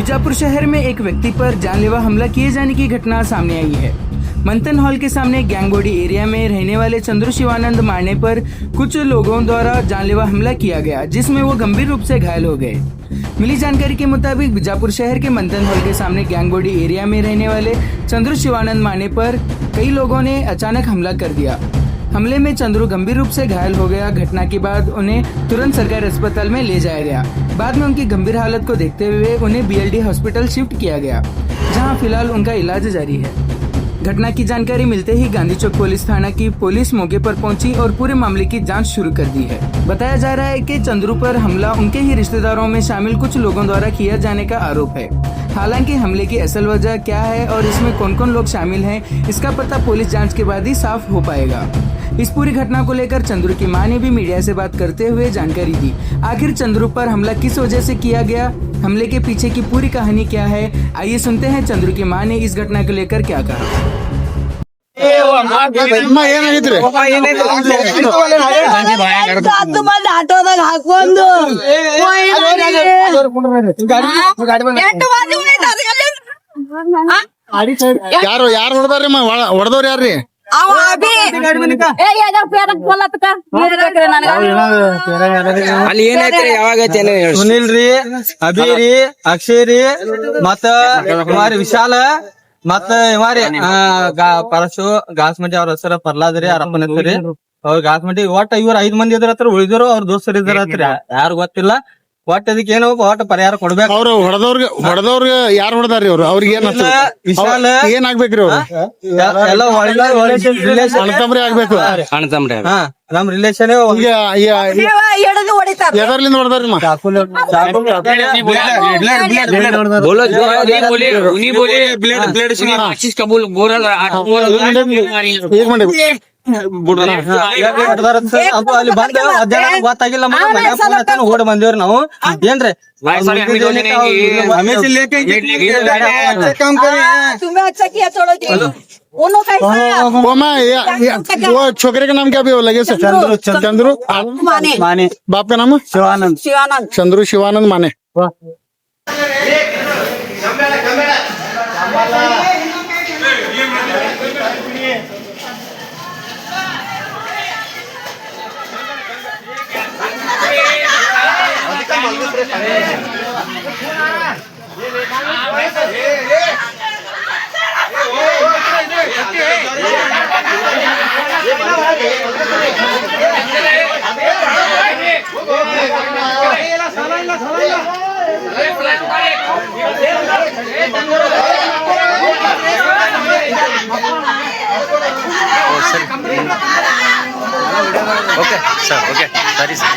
बीजापुर शहर में एक व्यक्ति पर जानलेवा हमला किए जाने की घटना सामने आई है। मंथन हॉल के सामने गैंगबोडी एरिया में रहने वाले चंद्रू शिवानंद मारने पर कुछ लोगों द्वारा जानलेवा हमला किया गया, जिसमें वो गंभीर रूप से घायल हो गए। मिली जानकारी के मुताबिक बीजापुर शहर के मंथन हॉल के सामने गैंगबोडी एरिया में रहने वाले चंद्रू शिवानंद मारने पर कई लोगों ने अचानक हमला कर दिया। हमले में चंद्रू गंभीर रूप से घायल हो गया। घटना के बाद उन्हें तुरंत सरकारी अस्पताल में ले जाया गया। बाद में उनकी गंभीर हालत को देखते हुए उन्हें बीएलडी हॉस्पिटल शिफ्ट किया गया, जहां फिलहाल उनका इलाज जारी है। घटना की जानकारी मिलते ही गांधी चौक पुलिस थाना की पुलिस मौके पर पहुंची और पूरे मामले की जांच शुरू कर दी है। बताया जा रहा है कि चंद्रू पर हमला उनके ही रिश्तेदारों में शामिल कुछ लोगों द्वारा किया जाने का आरोप है। हालांकि हमले की असल वजह क्या है और इसमें कौन कौन लोग शामिल हैं, इसका पता पुलिस जांच के बाद ही साफ हो पाएगा। इस पूरी घटना को लेकर चंद्रू की मां ने भी मीडिया से बात करते हुए जानकारी दी। आखिर चंद्रू पर हमला किस वजह से किया गया, हमले के पीछे की पूरी कहानी क्या है, आइए सुनते हैं चंद्रू की मां ने इस घटना को लेकर क्या कहा। ಆಟೋದಾಗ ಹಾಕೊಂಡು ಯಾರು ಹೊಡೆದಾರ್ರಿ ಹೊಡೆದವ್ರು ಯಾರ್ರಿ? ಅಲ್ಲಿ ಏನೈತ್ರಿ? ಯಾವಾಗ ಸುನಿಲ್ ರೀ, ಅಭಿ ರೀ, ಅಕ್ಷಯ್ ರೀ, ಮತ್ತ ವಿಶಾಲ ಮತ್ತ ಪರಶು ಗಾಸ್ಮಂಡಿ ಅವ್ರ ಹೆಸರ ಪ್ರಹ್ಲಾದ್ ರೀ, ಅರಪ್ಪನ ಹೆಸರಿ ಅವ್ರ ಗಾಸ್ಮಂಡಿ. ಒಟ್ಟ ಇವ್ರ 5 ಮಂದಿ ಇದ್ರ ಉಳಿದ್ರು ಅವ್ರ ದೋಸ್ತರು ಇದ್ರತ್ರಿ, ಯಾರು ಗೊತ್ತಿಲ್ಲ. ಒಟ್ಟ ಅದಕ್ಕೆ ಏನೋ ಒಟ್ಟ ಪರಿಹಾರ ಕೊಡ್ಬೇಕು. ಅವ್ರು ಹೊಡೆದವ್ರಿಗೆ ಯಾರು ಹೊಡೆದಾರ್ರಿ? ಅವ್ರಿಗೆ ವಿಶಾಲ ಏನಾಗ್ಬೇಕ್ರಿ? ಅವ್ರು ಎಲ್ಲ ಅಣ್ಣತಮ್ರಿ ಆಗ್ಬೇಕು. ಹಾ, ನಮ್ ರಿಲೇಷನ್ ಎದರ್ಲಿಂದ ಹೊಡೆದಾರ್ರಿ? ಈಗ ಮಾಡಿ ಅಲ್ಲಿ ಬಂದ ಮಧ್ಯಾಹ್ನ ಗೊತ್ತಾಗಿಲ್ಲ, ಓಡಿ ಬಂದೇವ್ರಿ ನಾವು. ಏನ್ರಿ छोकरे का नाम क्या भी लगे? चंद्रू माने। बाप का नाम शिवानंद। चंद्रू शिवानंद माने। ಓಕೆ ಸರ್, ಓಕೆ ಸರಿ ಸರ್.